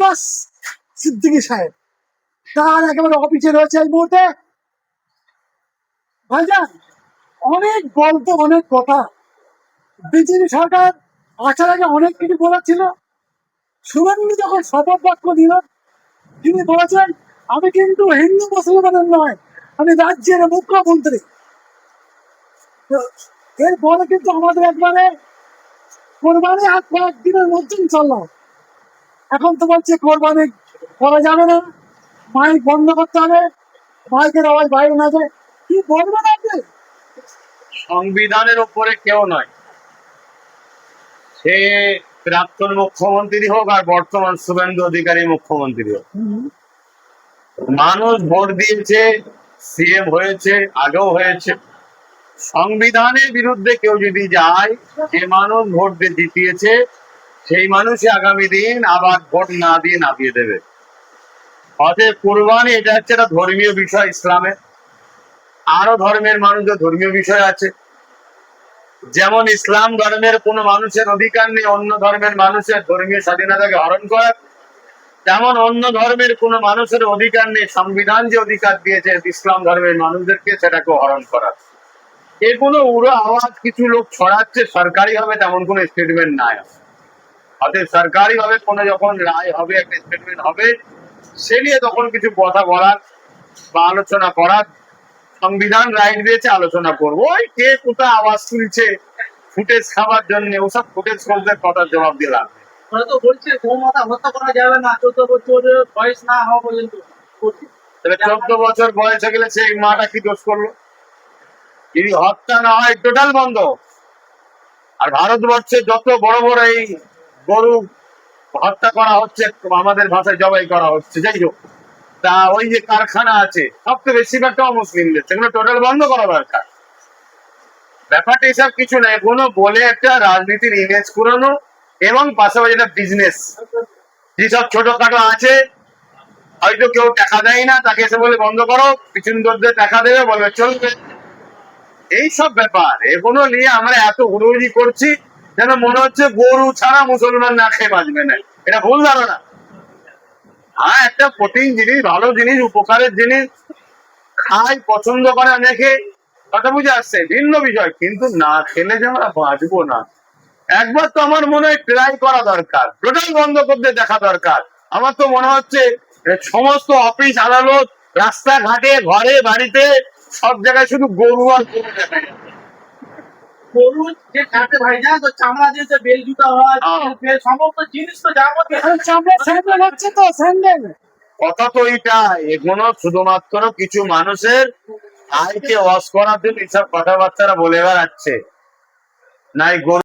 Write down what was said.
আব্বাস সিদ্দিকী সাহেব, তার একেবারে অফিসে রয়েছে এই মুহূর্তে। ভাইজান, অনেক গল্প, অনেক কথা। বিজেপি সরকার আসার আগে অনেক কিছু বলেছিল। শুভেন্দু যখন শপথ বাক্য দিল, তিনি বলেছেন, আমি কিন্তু হিন্দু মুসলমানের নয়, আমি রাজ্যের মুখ্যমন্ত্রী। এরপরে কিন্তু আমাদের একবারে কোরবানি আর কয়েকদিনের মধ্যেই চললাম। এখন তো বলছে কোরবানি করা যাবে না, মাইক বন্ধ করতে হবে, মাইকের আওয়াজ বাইরে না যায়। কি বলবেন আপনি? সংবিধানের উপরে কেউ নয়, সে প্রাক্তন মুখ্যমন্ত্রী হোক আর বর্তমান শুভেন্দু অধিকারী মুখ্যমন্ত্রী হোক, মানুষ ভোট দিয়েছে, সিএম হয়েছে, আগেও হয়েছে। সংবিধানের বিরুদ্ধে কেউ যদি যায়, যে মানুষ ভোট দিয়ে জিতিয়েছে সেই মানুষই আগামী দিন আবার ভোট না দিয়ে নামিয়ে দেবে। অতএব কোরবানি এটা হচ্ছে একটা ধর্মীয় বিষয় ইসলামে। আরো ধর্মের মানুষের ধর্মীয় বিষয় আছে। যেমন ইসলাম ধর্মের কোন মানুষের অধিকার নেই অন্য ধর্মের মানুষের ধর্মীয় স্বাধীনতাকে হরণ করার, তেমন অন্য ধর্মের কোন মানুষের অধিকার নেই সংবিধান যে অধিকার দিয়েছে ইসলাম ধর্মের মানুষদেরকে সেটাকে হরণ করার। এগুলো উড়ো আওয়াজ কিছু লোক ছড়াচ্ছে, সরকারি ভাবে তেমন কোনো স্টেটমেন্ট নাই। অতএব সরকারি ভাবে কোনো যখন রায় হবে, একটা স্টেটমেন্ট হবে, সে নিয়ে তখন কিছু কথা বলার বা আলোচনা করার সংবিধান রাইট দিয়েছে, আলোচনা করবো। ওই কে কোথায় আওয়াজ তুলছে ফুটেজ খাবার জন্য, ওসব ফুটেজ ফোলদের কথার জবাব দিলাম। ওরা তো বলছে গোমাতা হত্যা করা যাবে না 14 বছর বয়স না হওয়া পর্যন্ত। তাহলে 14 বছর বয়স হয়ে গেলে সেই মাটা কি দোষ করলো? যদি হত্যা না হয় টোটাল বন্ধ। আর ভারতবর্ষে যত বড় বড় এই গরু হত্যা করা হচ্ছে, আমাদের ভাষায় জবাই করা হচ্ছে, যাই হোক, তা ওই যে কারখানা আছে সবচেয়ে বেশিরভাগটা মুসলিমদের, সেগুলো টোটাল বন্ধ করা দরকার। ব্যাপারটা এসব কিছু না, এগুলো বলে একটা রাজনীতির ইমেজ পুরানো এবং পাশাপাশি একটা বিজনেস। যেসব ছোটখাটো আছে, হয়তো কেউ টাকা দেয় না, তাকে এসে বলে বন্ধ করো, পিছন দরদের টাকা দেবে, বলবে চলবে। এইসব ব্যাপার এগুলো নিয়ে আমরা এত হুড়োহুড়ি করছি যেন মনে হচ্ছে গরু ছাড়া মুসলমান না খেয়ে বাঁচবে না। এটা ভুল ধারণা। হ্যাঁ, একটা প্রোটিন জিনিস, ভালো জিনিস, উপকারের জিনিস খাই, পছন্দ করে অনেকে, কথা বুঝে আসছে, ভিন্ন বিষয়, কিন্তু না খেলে যে আমরা বাঁচবো না। একবার তো আমার মনে হয় ট্রাই করা দরকার, টোটাল বন্ধ করতে দেখা দরকার। আমার তো মনে হচ্ছে সমস্ত অফিস আদালত, রাস্তাঘাটে, ঘরে বাড়িতে, সব জায়গায় শুধু গরু আর গরু দেখা যায়। গরু যে কাটে ভাইজান, তো চামড়া দিয়ে যে বেল জুতা হয়, বেল সমস্ত জিনিস তো যাবতীয় চামড়া স্যান্ডেল হচ্ছে তো, স্যান্ডেল। কথা তো এইটাই, এগুলো শুধুমাত্র কিছু মানুষের আয়কে ওয়াশ করার জন্য এইসব কথাবার্তা বলে বেড়াচ্ছে। নাই গরু